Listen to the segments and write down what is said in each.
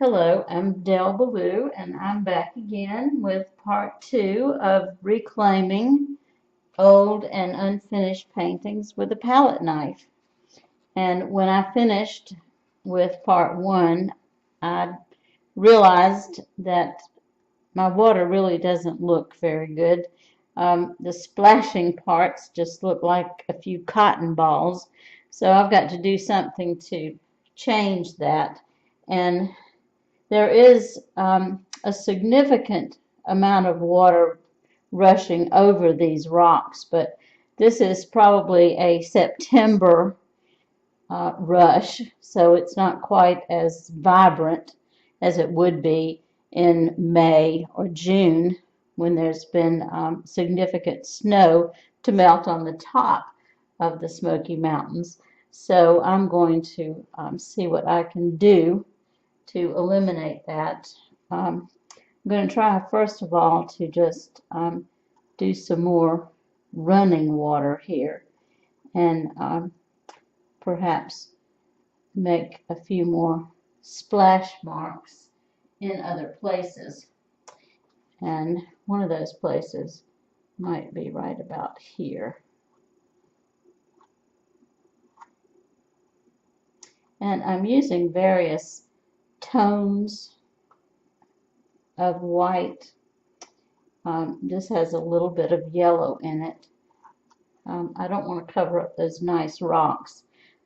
Hello, I'm Del Ballou, and I'm back again with part two of reclaiming old and unfinished paintings with a palette knife. And when I finished with part one, I realized that my water really doesn't look very good. The splashing parts just look like a few cotton balls. So I've got to do something to change that. And there is a significant amount of water rushing over these rocks, but this is probably a September rush, so it's not quite as vibrant as it would be in May or June when there's been significant snow to melt on the top of the Smoky Mountains. So I'm going to see what I can do to eliminate that. I'm going to try first of all to just do some more running water here and perhaps make a few more splash marks in other places. And one of those places might be right about here. And I'm using various tones of white. This has a little bit of yellow in it. I don't want to cover up those nice rocks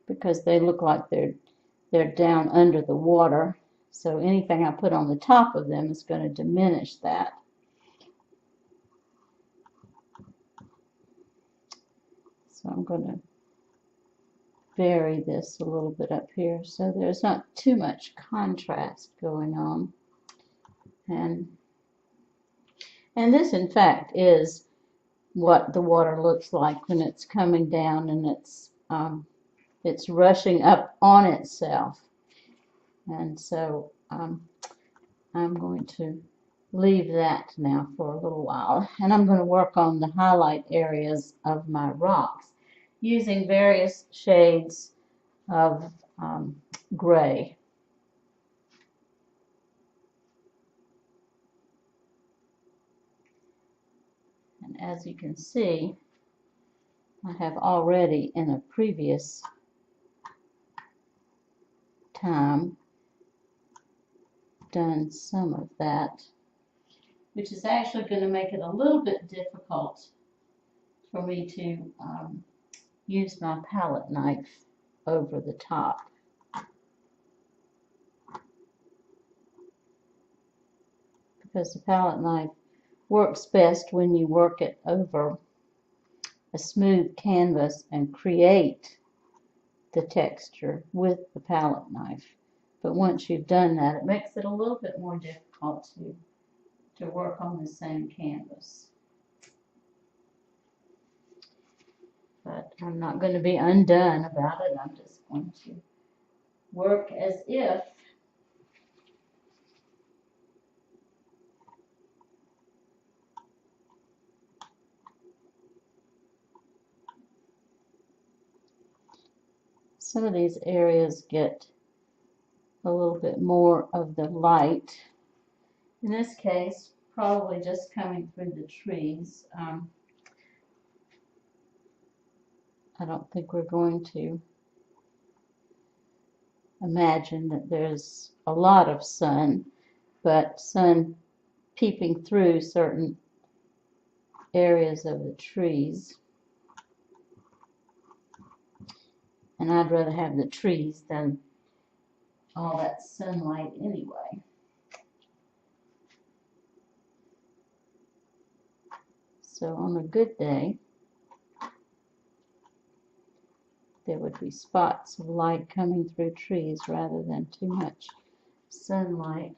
because they look like they're down under the water. So anything I put on the top of them is going to diminish that. So I'm going to vary this a little bit up here so there's not too much contrast going on. And this in fact is what the water looks like when it's coming down and it's rushing up on itself. And so I'm going to leave that now for a little while. And I'm going to work on the highlight areas of my rocks using various shades of gray. And as you can see, I have already in a previous time done some of that, which is actually going to make it a little bit difficult for me to use my palette knife over the top. Because the palette knife works best when you work it over a smooth canvas and create the texture with the palette knife. But once you've done that, it makes it a little bit more difficult to work on the same canvas. But I'm not going to be undone about it. I'm just going to work as if some of these areas get a little bit more of the light. In this case, probably just coming through the trees. I don't think we're going to imagine that there's a lot of sun, but sun peeping through certain areas of the trees. And I'd rather have the trees than all that sunlight anyway. So on a good day, there would be spots of light coming through trees rather than too much sunlight,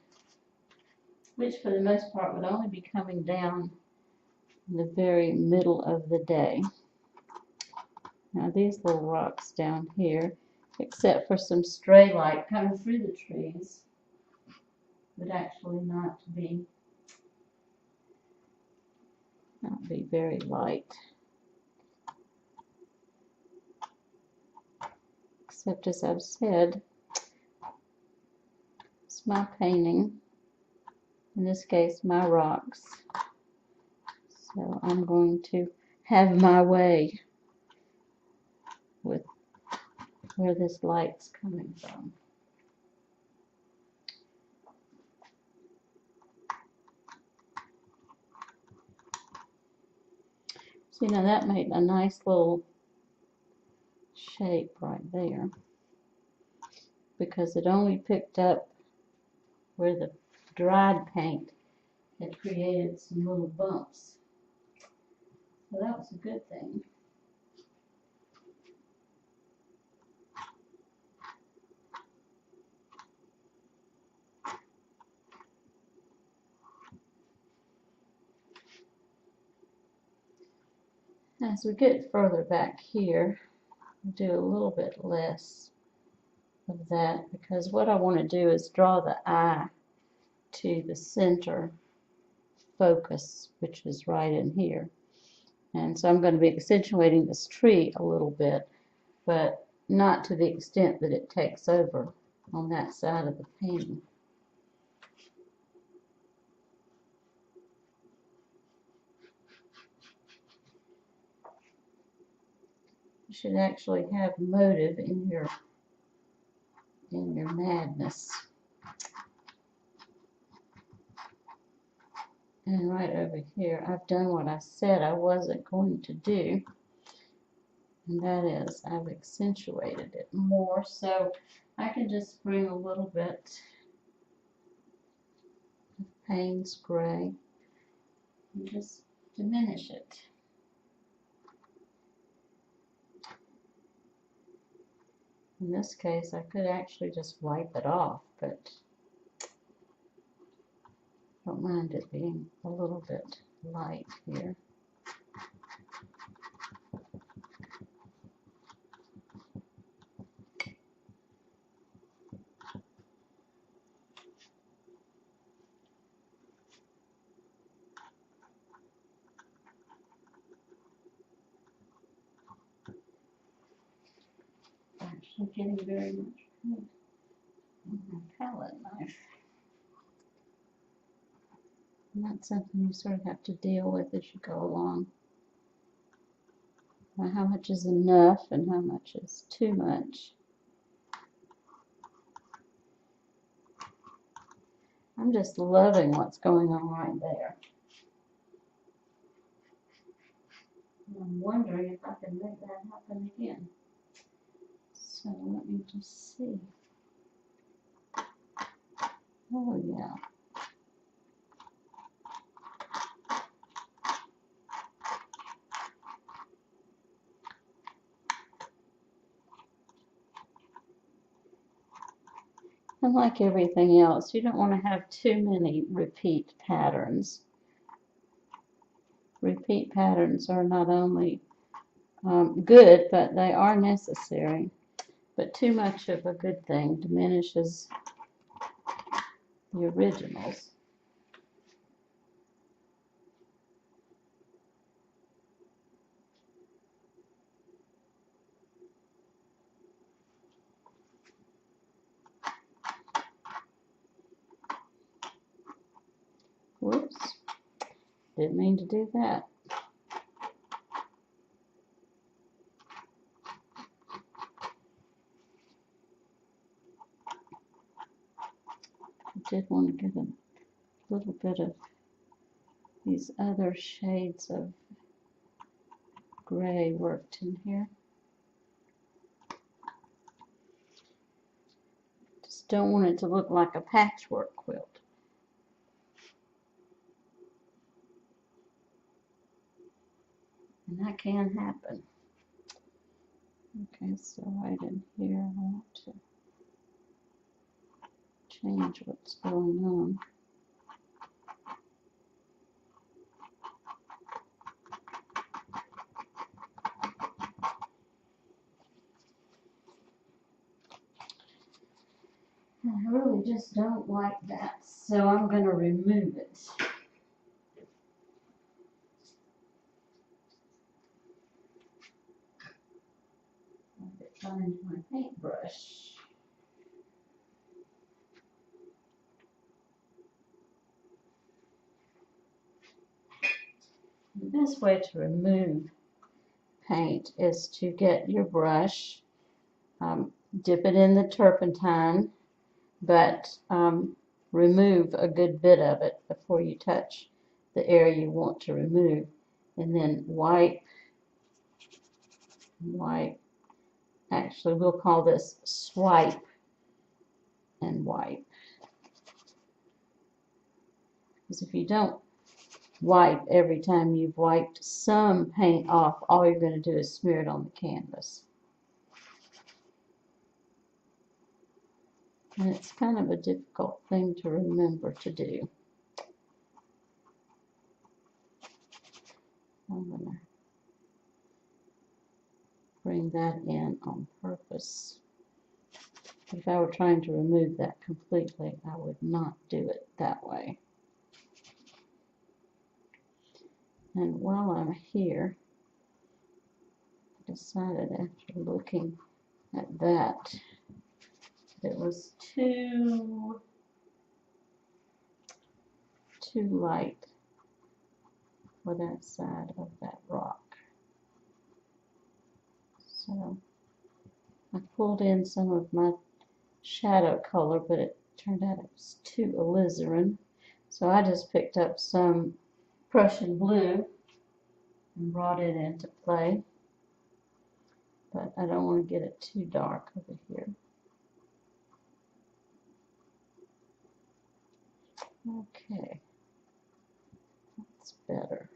which for the most part would only be coming down in the very middle of the day. Now these little rocks down here, except for some stray light coming through the trees, would actually not be very light. Except as I've said, my painting, in this case my rocks. So I'm going to have my way with where this light's coming from. See, now that made a nice little shape right there because it only picked up where the dried paint had created some little bumps. So that was a good thing. As we get further back here, I'll do a little bit less of that because what I want to do is draw the eye to the center focus, which is right in here. And so I'm going to be accentuating this tree a little bit, but not to the extent that it takes over on that side of the painting. You should actually have motive in your madness. And right over here, I've done what I said I wasn't going to do. And that is, I've accentuated it more. So I can just bring a little bit of Payne's Gray and just diminish it. In this case, I could actually just wipe it off, but I don't mind it being a little bit light here. Actually getting very much paint on my palette knife. And that's something you sort of have to deal with as you go along. Now, how much is enough and how much is too much. I'm just loving what's going on right there. And I'm wondering if I can make that happen again. So let me just see. Oh yeah. And like everything else, you don't want to have too many repeat patterns. Repeat patterns are not only good, but they are necessary. But too much of a good thing diminishes the originals. Whoops, didn't mean to do that. I did want to get a little bit of these other shades of gray worked in here. Just don't want it to look like a patchwork quilt. And that can happen. Okay, so right in here I want to change what's going on. I really just don't like that, so I'm going to remove it. I'll find my paintbrush. The best way to remove paint is to get your brush, dip it in the turpentine, but remove a good bit of it before you touch the area you want to remove, and then wipe. Actually, we'll call this swipe and wipe, because if you don't wipe every time you've wiped some paint off, all you're going to do is smear it on the canvas. And it's kind of a difficult thing to remember to do. I'm going to bring that in on purpose. If I were trying to remove that completely, I would not do it that way. And while I'm here, I decided after looking at that, it was too light for that side of that rock. So I pulled in some of my shadow color, but it turned out it was too alizarin. So I just picked up some Prussian blue and brought it into play. But I don't want to get it too dark over here. Okay, that's better.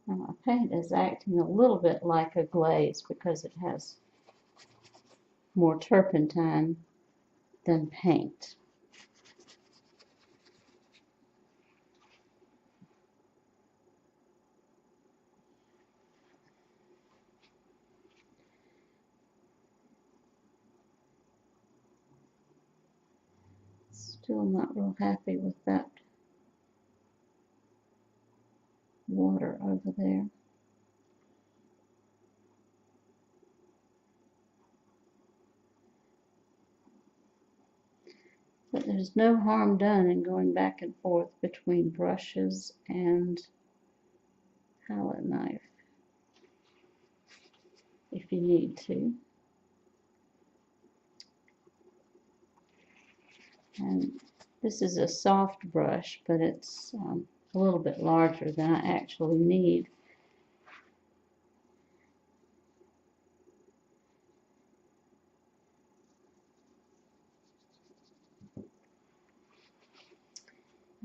Now my paint is acting a little bit like a glaze because it has more turpentine than paint. Still not real happy with that water over there. But there's no harm done in going back and forth between brushes and palette knife if you need to. And this is a soft brush, but it's a little bit larger than I actually need.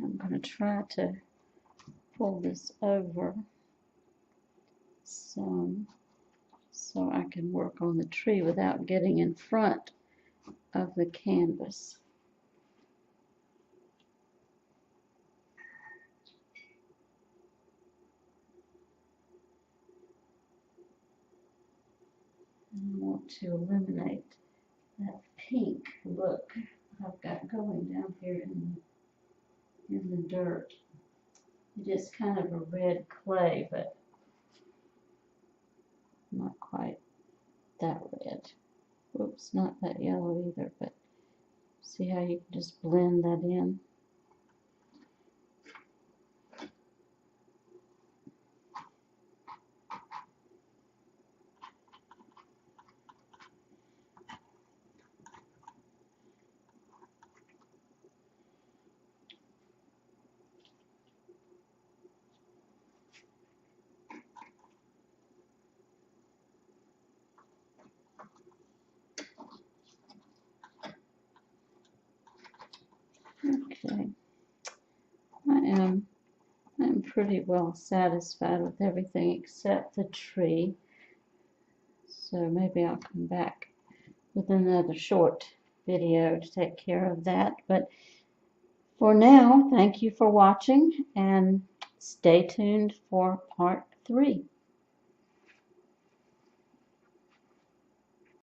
I'm going to try to pull this over some so I can work on the tree without getting in front of the canvas. I want to eliminate that pink look I've got going down here in the dirt. It is kind of a red clay, but not quite that red. Oops, not that yellow either, but see how you can just blend that in? Okay, I'm pretty well satisfied with everything except the tree. So maybe I'll come back with another short video to take care of that. But for now, thank you for watching and stay tuned for part 3.